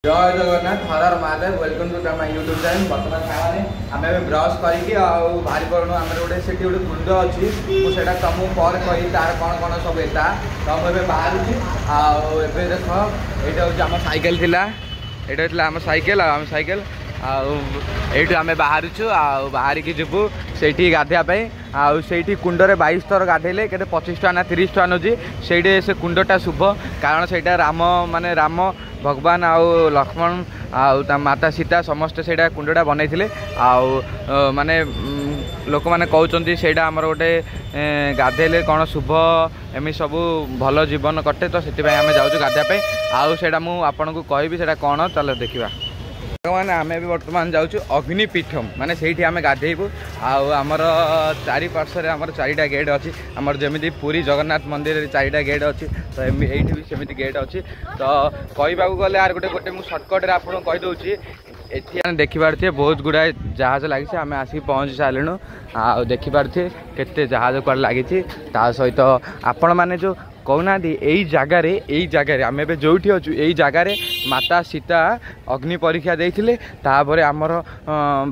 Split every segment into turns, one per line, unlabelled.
जय जगन्नाथ हर Mahadev welcome to my YouTube channel. बर्तमान खाने आम ब्रश करके बाहरी पड़ू आम गोटे से गोटे कुंड अच्छी मुझे तुमको पर कही तार कौन कौन सब एता तो मुझे बाहर आए देख ये हूँ आम साइकेल थिला यहाँ आम साइकेल आठ आम बाहर बाहरिकी जीवु से गाधेवाई आठी कुंडरे 22 थर गाधेले के 25 टका ना 30 टका नौजी से से कुंडटा शुभ कारण से राम माने राम भगवान आउ लक्ष्मण आ माता सीता समस्ते से कुंडटा बनई माने लोक मैंने कहते से गोटे गाधेले कौन शुभ एमि सब भल जीवन कटे तो से आम जाऊँ गाधेवाई आउटा मुझे आपन को कहबी कौन चल देखा मैंने आम भी बर्तमान जाऊँ अग्निपीठम माने से आम गाधेबू आमर चारिपार्श्व आमर 4टा गेट अच्छी आमर जमी पुरी जगन्नाथ मंदिर 4टा गेट अच्छी तो ये भी सेमती गेट अच्छी तो कहवाक गले आर गोटे गोटे मुझे सर्टकट्रे आपको कहीदे ये देखिपारे बहुत गुड़ाए जहाज लगी आम आसिक पहुँची सारे आ देखिपारे केते जहाज कड़े लगी सहित आपण मैंने जो कहना यही जगार आम ए जो अच्छु यही जगार माता सीता अग्नि परीक्षा देते तापर आमर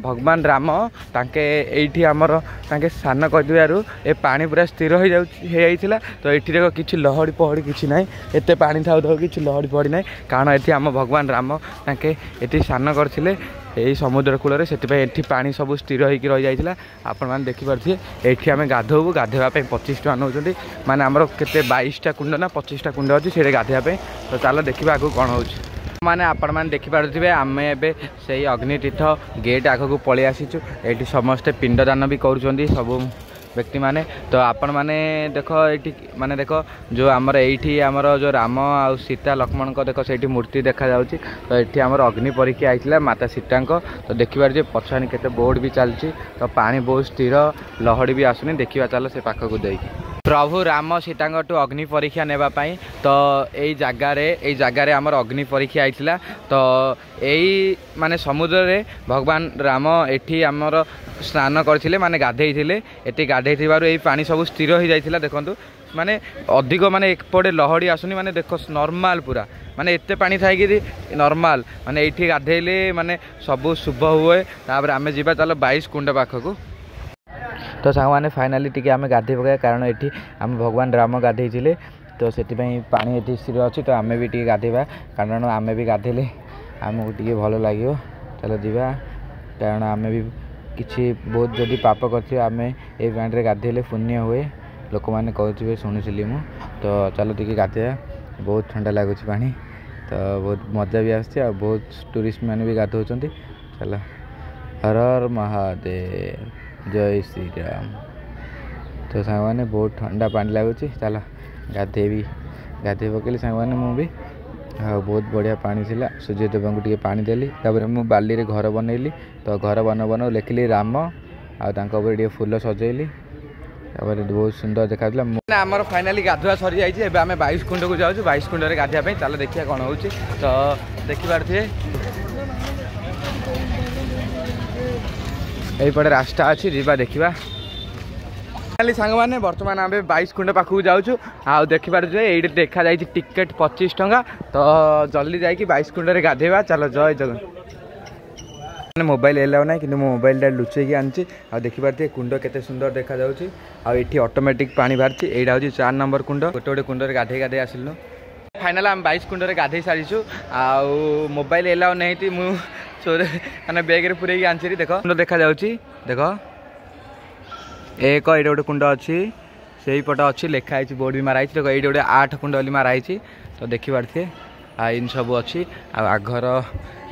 भगवान राम तांके एठी आमर तांके स्नान कर ए पानी पूरा स्थिर हो जाता तो ये देख किसी लहड़ी पहड़ी किसी ना एत पानी था कि लहड़ी पहड़ी ना कारण ये आम भगवान राम तांके ये स्नान करते यही समुद्र कूल से पानी सब स्थिर होकर रही जाता आपण मैंने देखिपारे ये आम गाधोबू गाधेवाई 25 टका नौ माने आमर केते 22टा कुंड ना 25टा कुंड अच्छी से गाधेवाई तो चलो देखा आगे कौन हो माने आपण मैंने देखिपारे आम ए से अग्नितीर्थ गेट आगक पलि आसीचु ये समस्ते पिंडदान भी कर सब व्यक्ति माने तो आपण माने देख ये माने देख जो आमर एठी आमर जो राम आ सीता लक्ष्मण को देख से मूर्ति देखा जाउची तो ये आमर अग्नि परीक्षा आइथिला माता सीता तो देखिबार पछाणी केते बोर्ड भी चलची तो पानी बहुत स्थिर लहड़ी भी आसुनी देखिबा चलो से पाखक देकी प्रभु राम सीता अग्नि परीक्षा नेबापाई तो यही जगार आमर अग्नि परीक्षा आइथिला तो यही माने समुद्र रे भगवान राम एठी आमर स्नान करथिले माने गाधेइथिले एटी गाधेइथिबारु एई पानी सब स्थिर हो जाइथिला देखंतु माने अधिक माने एकपटे लहड़ी आसुनी माने देखो नॉर्मल पूरा माने एते पानी थाई कि नॉर्मल माने एठी गाधेइले माने सब शुभ हुए तापर आमे जिबा चलो 22 कुंड पाखकु तो सांग मैंने फाइनाली टी आम गाधे पकाया कारण ये आम भगवान राम गाधे तो से पानी ये स्थिर अच्छी तो आम भी गाधेबा कारण आम भी गाधेले आमको टी भल लगे चलो जीवा कारण आम भी किसी बहुत जदि पाप कर आम ये पानी गाधेले पुण्य हुए लोक मैंने कहते शुणुली मु तो चलो टी गाधेबा बहुत ठंडा लगुच पानी तो बहुत मजा भी आस बहुत टूरिस्ट मैंने भी गाधौं चलो हर हर महादेव जय श्री राम तो सांग मैंने बहुत ठंडा पानी लगुच चल गाधेबी गाधे पकड़ी सांग मैंने मुझे बहुत बढ़िया पानी थिला सूर्यदेव को टे पानी देली मुझे बाली घर बनैली तो घर बन बन लिखिली राम आगे फूल सजैली बहुत सुंदर देखा आमर फाइनाली गाधुआ सरी जाइए आम 22 कुंड को जाऊँ 22 कुंड में गाधेवाई चलो देखिए कौन हो तो देखिपारे यहीपटे रास्ता अच्छी जीवा देखा सांग मैंने बर्तमान आम 22 कुंड पाखक जाऊँ आ देखिपारे ये देखा जाए टिकेट 25 टका तो जल्दी जाकि 22 कुंड में गाधेवा चलो जय जगन्नाथ मोबाइल एलाउ ना कि मोबाइल लुचेक आनी देखिपारे कुंड केते सुंदर देखा जाऊँगी आठी ऑटोमेटिक पानी बाहर यहाँ हूँ 4 नंबर कुंड गोटे गोटे कुंड गाधे गाधे आसिलु फाइनाल आम 22 कुंड में गाधे सारीचु आ मोबाइल एलाउ नहीं मैंने बैग पूरे आनी देख कुंड देखा जाऊँगी देख एक ये गोटे कुंड अच्छी से पट अच्छी लिखाई बोर्ड भी माराई देख ये गोटे 8 कुंड माराई तो देखिपारे इन सब अच्छी आगर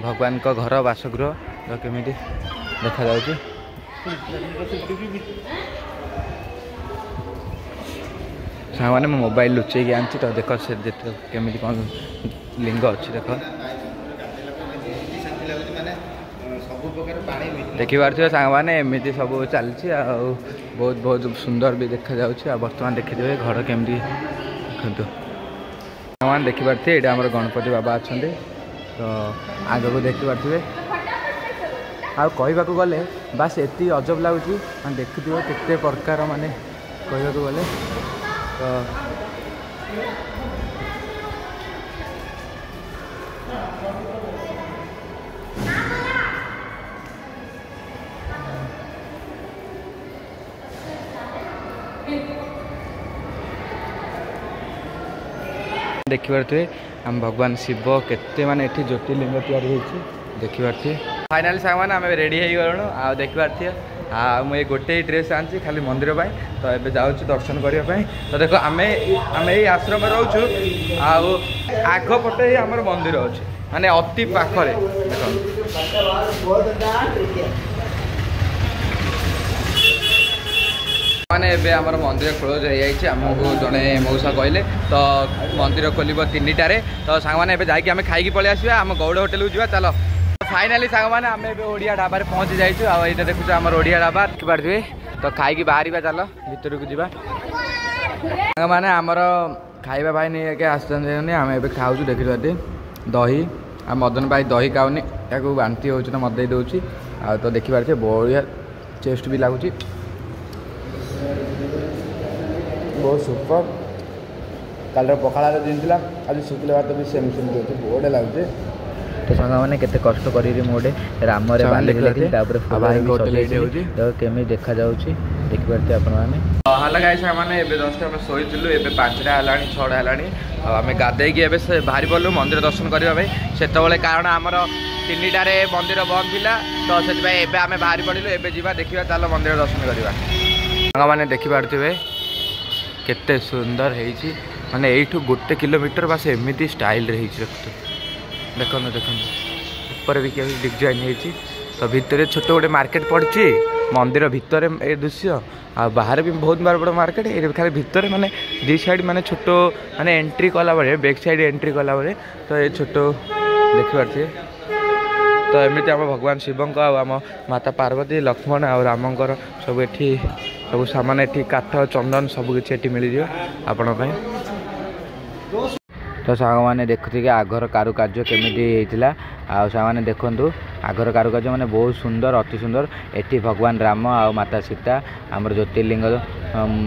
भगवान का घर बासगृह तो केमी देखा जाऊँगी सांग मैंने मोबाइल लुचेक आनी तो देख से केमी कौन लिंग अच्छी देख देखिपारे सांग मैंने एमती सब चलती बहुत बहुत सुंदर भी देखा जाऊँगी बर्तमान देखिए घर केमती देखते मैंने देखिपारे ये आम गणपति बाबा अच्छा तो आग को देखिपारे कहवाक गले बास एति अजब लगुच देखुव केते प्रकार माने कहवाक गले तो देखिपे आम भगवान शिव केते माने एठी ज्योतिर्लिंग तैयारी होइछि देखिपे फाइनाली सांग मैंने आम रेडी हो गलु आ देखिपे मुझे गोटे ड्रेस आनी खाली मंदिर पर तो ये जाऊँ दर्शन करने तो देखो आम यही आश्रम रोचु आग पटे ही आम मंदिर अच्छे माने अति पाखरे देख माने एबे आमर मंदिर क्लोज हो जाए आमको जड़े मौसा कहले तो मंदिर खोल 3टारे तो सांग मैंने जाकि आम खाई पलि आसवा आम गौड़ होटेल को जा चलो फाइनाली सांग मैंने आम ओडिया ढाबा पहुँची जाइए यहाँ देखुच आम ओडिया ढाबा देखिपे तो खाई बाहर चल भर को जा सांग मैंने आमर खाଇବା भाई नहीं आगे आसमें आम ए खाऊ देखिए दही आ मदन भाई दही खाऊनी या बांति हो तो मत दे दूसरी आ तो देखिपे बढ़िया टेस्ट भी लगुच बहुत सुपर कल पखाड़ दिन आज शुक्ला भात भी सेम सेम दूसरी बढ़िया लगुच तो सांग मैंने केते कष्ट करी मोटे राम केमी देखा जाऊँगी देखिपे आपण मैंने हाला गाई सांग मैंने जस्ट आम शोलु ए 5टा है 6टा है आम गाधे बाहरी पड़ू मंदिर दर्शन करने से कारण आमर 3टारे मंदिर बंद थिला तो से आम बाहरी पड़ू ए देखा चल मंदिर दर्शन करवा सांग मैंने देखिपे केते सुंदर है माने यू 1 किलोमीटर बास एमती स्टाइल देखो देखो ऊपर भी क्या डिजाइन होती तो भितर छोट गोटे मार्केट पड़ी मंदिर भितर ए दृश्य आ बाहर भी बहुत बड़ बड़ मार्केट ये खाली भितर माने दी साइड माने छोट माने एंट्री कला बेले बैक साइड एंट्री कला बेले तो ये छोट देखिपे तो एमती आम भगवान शिवं आम माता पार्वती लक्ष्मण आ रामंकर सब एठी सब सामान एठी काठ चंदन सब किसी मिल जाए आपण तो सांग मैंने देखुए आगर कारुकार्य केमी सांग मैंने देखूँ आगर कारुकार्य मैंने बहुत सुंदर अति सुंदर एटी भगवान राम आ माता सीता आमर ज्योतिर्लिंग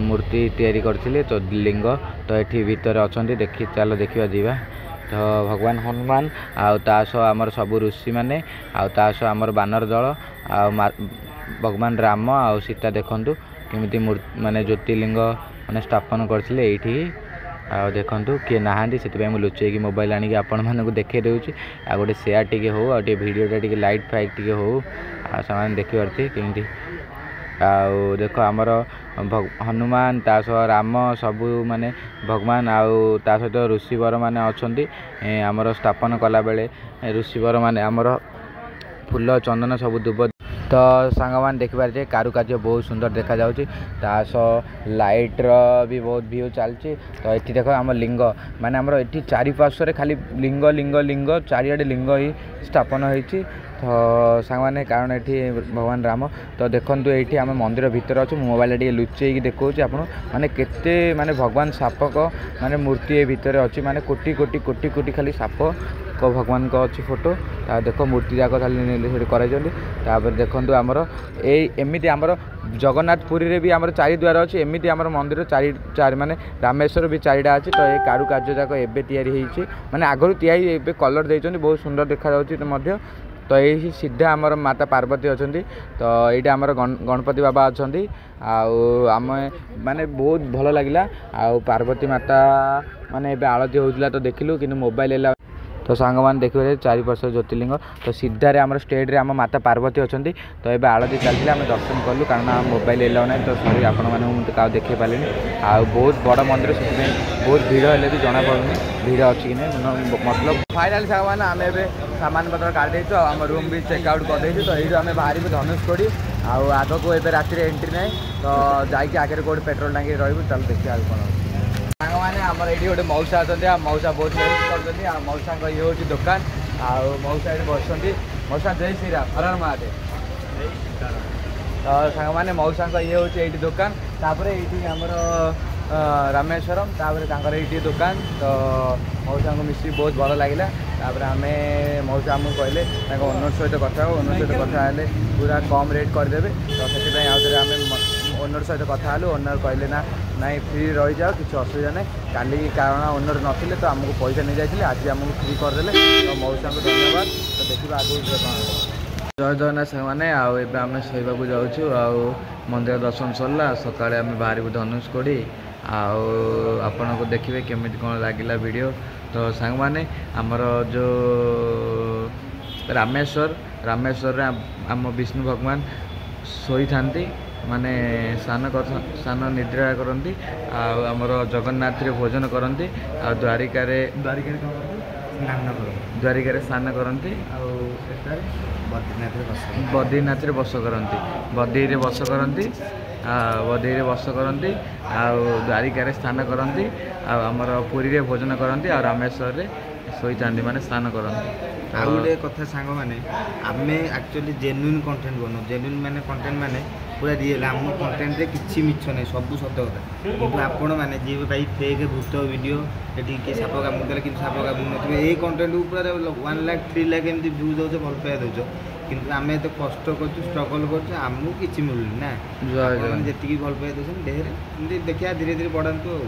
मूर्ति तैयारी करथिले तो लिंग तो ये भितर अच्छा देखी चलो देखा जावा तो भगवान हनुमान आमर सब ऋषि मैंने आमर बानर दल आ भगवान राम आ सीता देखूँ केमी माने ज्योतिर्लिंग मैंने स्थापन करथिले एठी आ देखूँ किए नहांती से लुचेकी मोबाइल आनिक आपण मानक देखे दूसरी आ गोटे शेयर टी हो भिडियोटा टी लाइट फाइट टी हो से देखिपे कमी आ देख आमर हनुमान तासह राम सबू माने भगवान आउ ता सहित ऋषिवर मैंने अच्छा आमर स्थापन कला बेले ऋषिवर मैंने आमर फूल चंदन सब दुब तो सांग मैंने देखिपारे कारुकार्य बहुत सुंदर देखा सह लाइट भी बहुत व्यू चलती तो ये देख आम लिंग माने आमर ये चारिपार्श्व खाली लिंग लिंग लिंग चारिआडे लिंग ही स्थापन होती तो सांग मैंने कारण ये भगवान राम तो देखो ये आम मंदिर भितर अच्छे मोबाइल टे लुचेक देखा आप माने केते माने भगवान सापक माने मूर्ति ये भितर अच्छी माने कोटी कोटी कोटी कोटी खाली साप को भगवान को अच्छी फोटो देख मूर्ति जाक खाली कर देखो आमर एमती आमर जगन्नाथपुरी भी आमर 4 द्वार अच्छी एमती आमर मंदिर चार माने रामेश्वर भी 4टा अच्छी तो ये कारुकार्य जाक एबे तैयारी माने आगु तैयारी कलर देते बहुत सुंदर देखा तो यही सीधा आमर माता पार्वती अच्छा तो ये आमर गणपति बाबा अच्छा आम माने बहुत भल लगे आ पार्वती माता माने आलती होता तो देखिलु कि मोबाइल तो सांग मैंने देखिए 4 वर्ष ज्योतिर्लिंग तो सीधारे आम स्टेट रे आम माता पार्वती अच्छा तो ये आलती चलती आम दर्शन कलु कारण मोबाइल एलाउ ना तो सॉरी आपण मैंने क्या देखे पारे आ बहुत बड़ मंदिर से बहुत भीड़ हेल्ले भी जना पड़ूनी भीड़ अच्छी कि मतलब फाइनाली सांग मैंने आम ए सामान पत्र काटी आम रूम भी चेकआउट कर तो ये आम बाहर भी धनुषकोडी आग को ए राति एंट्री ना तो जाकि आगे कौट पेट्रोल टांगी रही चल देखिए कौन सांग मैंने आमर ये गोटे मौसा अच्छा मौसा बहुत हेल्प कर मौसा ये हूँ दुकान मौसा ये बस मौसा जय श्री राम हर महादेव तो सांग मैंने मौसा ये हूँ ये दुकान तापर ये आमर रामेश्वरम तापर ये दुकान तो मौसा को मिसी बहुत भल लगे आम मौसा आमको कहले ओनर सहित कथा ओनर सहित कथा पूरा कम रेट करदे तो से आम ओनर सहित कथा ओनर कहले ना नाई फ्री रही जाओ किसी असुविधा ना काली कारण ओनर नथिले तो आमको पैसा नहीं जाइए आज आमको फ्री करदे तो मौसा को धन्यवाद तो देखा आगे जय जगन्नाथ साने आम शोवाक जाऊँ मंदिर दर्शन सरला सकाଳେ आम बाहर धनुषकोडी आपण को देखिए केमी कौन लगे वीडियो तो सांग मैंने आमर जो रामेश्वर आम विष्णु भगवान शोई था माने सान निद्रा करती आमर जगन्नाथ रे भोजन करती द्वारिकार स्नान करती बद्रीनाथ रे बस करती बद्री बस करती बद्री बस करती द्वारिकार स्नान करती आमर पुरी रे भोजन करती रामेश्वर रे शोई था माने स्नान करती
आउ गोटे कथा सांग मैंने आम एक्चुअली जेन्युइन कंटेंट बनाऊ जेन्युइन माने कंटेंट माने पूरा रियल आम कंटेंट रे किसी मिछ नहीं सब सत कथा किंतु आपण मैंने जी भाई फेक भूत वीडियो ये किए साप कामुला कि साप कामुन ये कंटेंट पूरा 1 लाख 3 लाख एमती भ्यू दौच भल पाया दौच किंतु आम तो कष्ट कर स्ट्रगल करमको किसी मिलूनी ना जी भल पाया दौन ढेर देखिए धीरे धीरे बढ़ातु।